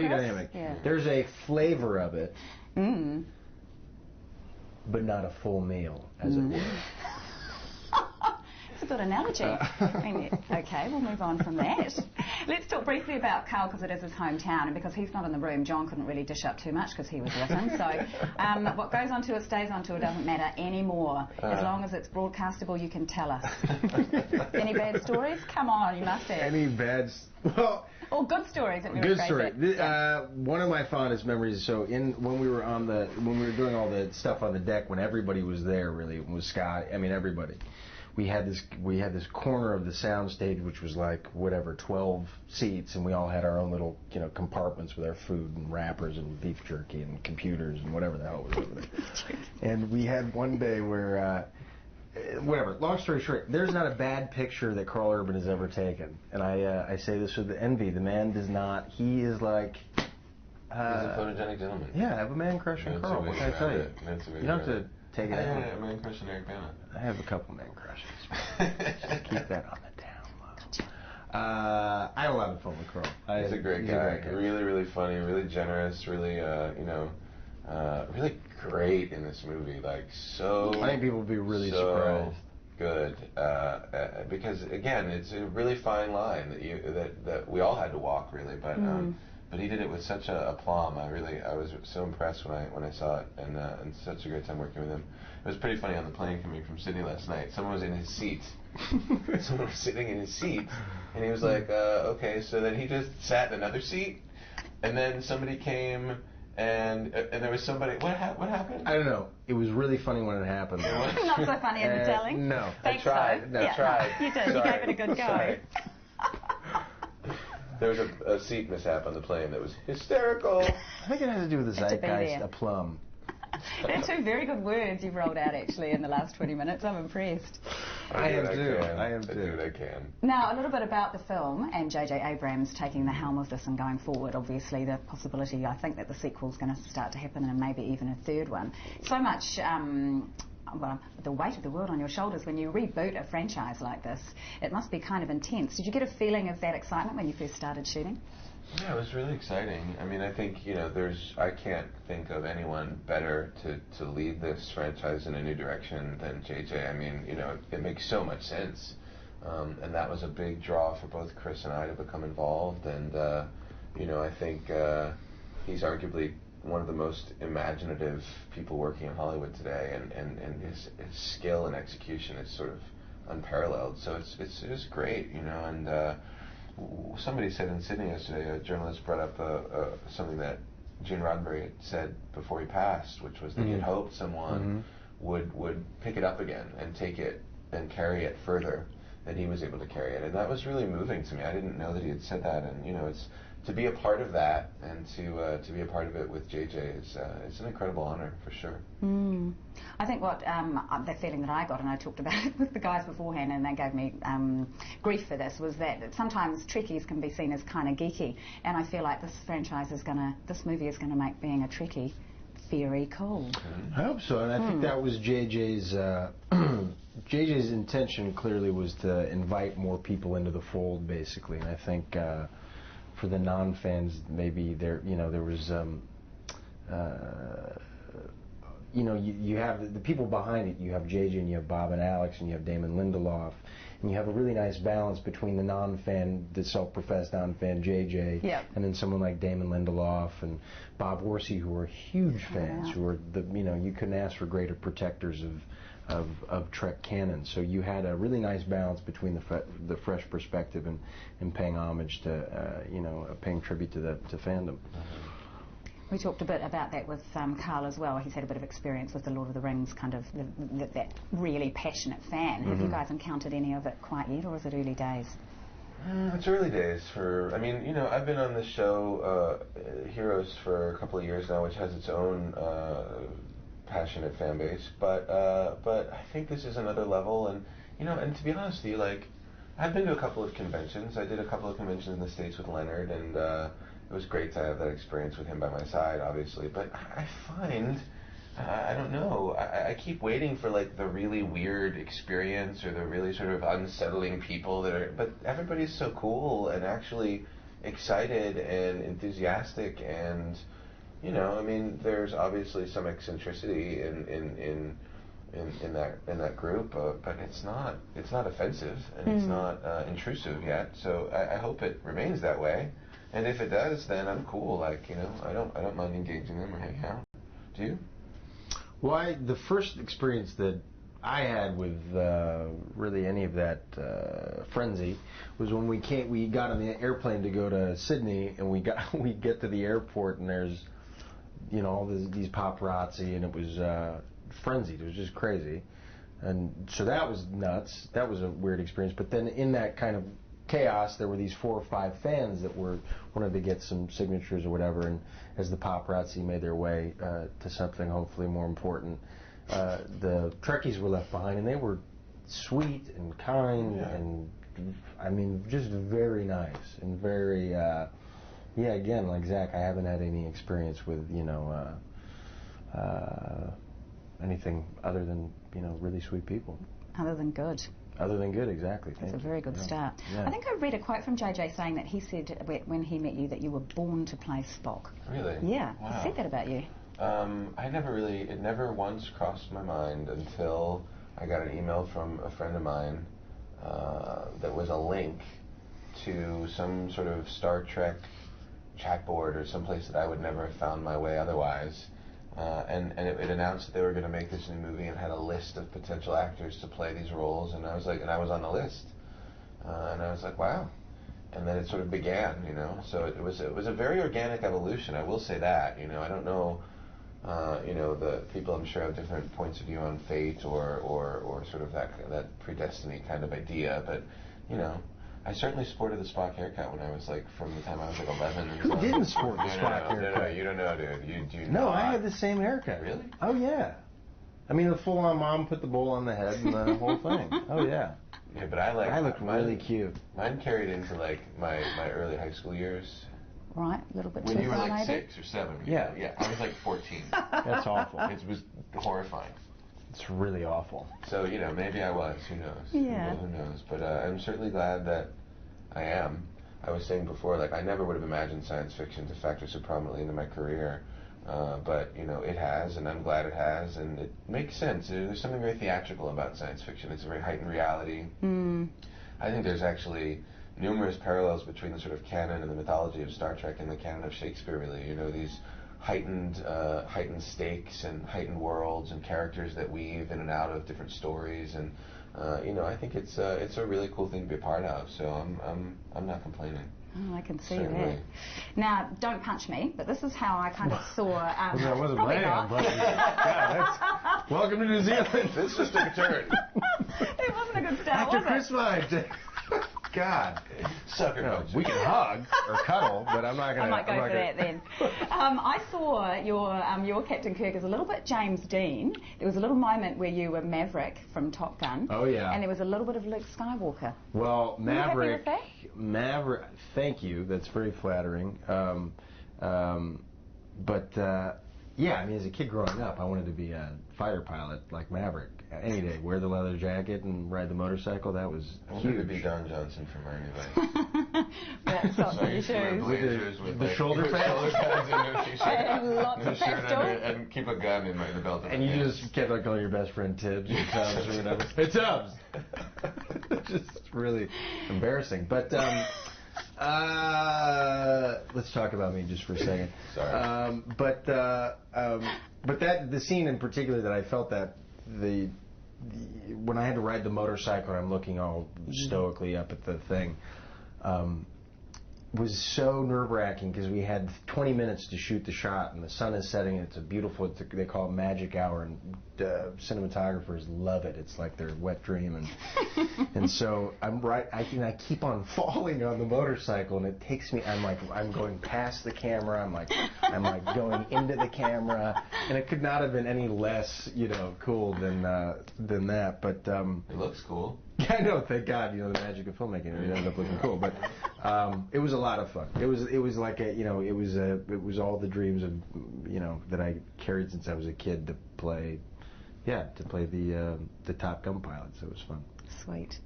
tell you the Chris? dynamic. Yeah. There's a flavor of it, but not a full meal, as it were. It's a good analogy. Okay, we'll move on from that. Let's talk briefly about Carl, because it is his hometown, and because he's not in the room, John couldn't really dish up too much because he was written. So what goes on tour stays on tour, doesn't matter anymore. As long as it's broadcastable, you can tell us. Any bad stories? Come on, you must have. Any bad... Well... Or good stories. Good story. One of my fondest memories. So when we were doing all the stuff on the deck, when everybody was there, really, was Scott. I mean, everybody. We had this corner of the sound stage, which was like whatever 12 seats, and we all had our own little compartments with our food and wrappers and beef jerky and computers and whatever the hell was over there. And we had one day where. Whatever. Long story short, there's not a bad picture that Carl Urban has ever taken, and I say this with envy. The man does not. He is like. He's a photogenic gentleman. Yeah, I have a man crush on Carl. What can I tell you? You don't have to take it. I have a man crush on Eric Bana. I have a couple man crushes. Just keep that on the down low. I had a lot of fun with Carl. He's a great guy. Really, really funny. Really generous. Really, really great in this movie. Like so. I think people will be really surprised. Good, because again, it's a really fine line that we all had to walk, really. But he did it with such a aplomb. I was so impressed when I saw it, and such a great time working with him. It was pretty funny on the plane coming from Sydney last night. Someone was in his seat. Someone was sitting in his seat, and he was like, "Okay." So then he just sat in another seat, and then somebody came. And there was somebody. What happened? I don't know. It was really funny when it happened. Not so funny in the telling. No, Thanks, I tried. So. I tried. You did. You gave it a good go. There was a seat mishap on the plane that was hysterical. I think it has to do with the zeitgeist, aplomb. They're two very good words you've rolled out, actually, in the last 20 minutes. I'm impressed. I am too. I do what I can. Now, a little bit about the film and J.J. Abrams taking the helm of this and going forward. Obviously, the possibility, I think, that the sequel's going to start to happen and maybe even a third one. So much, the weight of the world on your shoulders when you reboot a franchise like this. It must be kind of intense. Did you get a feeling of that excitement when you first started shooting? Yeah, it was really exciting. I mean, I think, I can't think of anyone better to lead this franchise in a new direction than JJ. I mean, it makes so much sense. And that was a big draw for both Chris and I to become involved. And, I think he's arguably one of the most imaginative people working in Hollywood today. And his skill and execution is sort of unparalleled. So it's great, and... somebody said in Sydney yesterday, a journalist brought up something that Gene Roddenberry had said before he passed, which was that he had hoped someone would pick it up again and take it and carry it further than he was able to carry it. And that was really moving to me. I didn't know that he had said that. And, it's to be a part of that and to be a part of it with JJ is an incredible honor, for sure. I think what the feeling that I got, and I talked about it with the guys beforehand, and they gave me grief for this, was that sometimes Trekkies can be seen as kind of geeky, and I feel like this movie is going to make being a Trekkie very cool. I hope so, and I think that was JJ's JJ's intention. Clearly, was to invite more people into the fold, basically, and I think. For the non-fans, maybe there was, you have the people behind it. You have JJ, and you have Bob and Alex, and you have Damon Lindelof, and you have a really nice balance between the non-fan, the self-professed non-fan JJ, and then someone like Damon Lindelof and Bob Orsi, who are huge fans, who are you couldn't ask for greater protectors of Trek canon. So you had a really nice balance between the fresh perspective and paying homage to paying tribute to fandom. We talked a bit about that with Carl as well. He's had a bit of experience with the Lord of the Rings, kind of that really passionate fan. Have you guys encountered any of it quite yet, or is it early days? It's early days I've been on this show, Heroes, for a couple of years now, which has its own passionate fan base, but I think this is another level, and to be honest with you, I've been to a couple of conventions. I did a couple of conventions in the States with Leonard, and it was great to have that experience with him by my side, obviously, but I find, I don't know, I keep waiting for the really weird experience or the really sort of unsettling people but everybody's so cool and actually excited and enthusiastic, and you know, I mean, there's obviously some eccentricity in that group, but it's not offensive, and it's not intrusive yet. So I hope it remains that way. And if it does, then I'm cool. Like, you know, I don't mind engaging them or hanging out. Do you? Well, the first experience that I had with really any of that frenzy was when we got on the airplane to go to Sydney, and we get to the airport, and there's, you know, all these paparazzi, and it was frenzied. It was just crazy, and so that was nuts. That was a weird experience. But then in that kind of chaos, there were these 4 or 5 fans that wanted to get some signatures or whatever, and as the paparazzi made their way to something hopefully more important, the Trekkies were left behind, and they were sweet and kind, and I mean, just very nice and very again, like Zach, I haven't had any experience with, you know, anything other than, you know, really sweet people. Other than good. Other than good, exactly. That's a very good start. Yeah. I think I read a quote from JJ saying that he said when he met you that you were born to play Spock. Really? Yeah. Wow. He said that about you. It never once crossed my mind until I got an email from a friend of mine that was a link to some sort of Star Trek chat board or someplace that I would never have found my way otherwise. And it announced that they were going to make this new movie and had a list of potential actors to play these roles, and I was on the list, and I was like, wow. And then it sort of began, you know. So it was a very organic evolution. I will say that, you know. I don't know, you know, the people I'm sure have different points of view on fate or sort of that predestiny kind of idea, but you know. I certainly sported the Spock haircut when I was like, from the time I was like 11. Who didn't sport the Spock haircut? No, you don't know, dude. You do No, not. I had the same haircut. Really? Oh, yeah. I mean, the full-on mom put the bowl on the head and the whole thing. Oh, yeah. Yeah, but I looked really cute. Mine carried into like my early high school years. Right, a little bit when too you were far, like maybe? 6 or 7. Yeah. Yeah, I was like 14. That's awful. It was horrifying. It's really awful. So, you know, maybe I was. Who knows? Yeah. Who knows? But I'm certainly glad that I am. I was saying before, like, I never would have imagined science fiction to factor so prominently into my career. But, you know, it has, and I'm glad it has, and it makes sense. There's something very theatrical about science fiction. It's a very heightened reality. I think there's actually numerous parallels between the sort of canon and the mythology of Star Trek and the canon of Shakespeare, really. You know, these heightened stakes and heightened worlds and characters that weave in and out of different stories, and you know, I think it's a really cool thing to be a part of. So I'm not complaining. Oh, I can see Certainly. that. Now, don't punch me, but this is how I kind of saw... I wasn't planning on punching you. Welcome to New Zealand. This just took a turn. It wasn't a good start, After was Chris God. Sucker punch. We can hug or cuddle, but I'm not going to... I might go for that then. I saw your Captain Kirk as a little bit James Dean. There was a little moment where you were Maverick from Top Gun. Oh, yeah. And there was a little bit of Luke Skywalker. Well, Maverick... Are you happy with that? Maverick... Thank you. That's very flattering. Yeah, I mean, as a kid growing up, I wanted to be a fighter pilot like Maverick. Any day, wear the leather jacket and ride the motorcycle. That was I huge. wanted to be Don Johnson from Miami Vice. That's not So I your used to wear shoes. blazers with the like, shoulder pads? shoulder pads and no t-shirt. And lots No of shirt pistol. under, and keep a gun in the belt of And my you pants. just kept on calling your best friend Tibbs or Tubbs or whatever. Hey, Tubbs! Just really embarrassing. But let's talk about me just for a second. Sorry. But the scene in particular that I felt that when I had to ride the motorcycle and I'm looking all stoically up at the thing, was so nerve-wracking because we had 20 minutes to shoot the shot and the sun is setting. It's a beautiful, they call it magic hour, and cinematographers love it. It's like their wet dream, and so I keep on falling on the motorcycle, and it takes me. I'm going past the camera. I'm like going into the camera, and it could not have been any less, cool than that. But It looks cool. yeah, I know. Thank God, the magic of filmmaking. It ended up looking cool, but it was a lot of fun. It was like it was all the dreams of that I carried since I was a kid to play the Top Gun pilot. So it was fun. Sweet.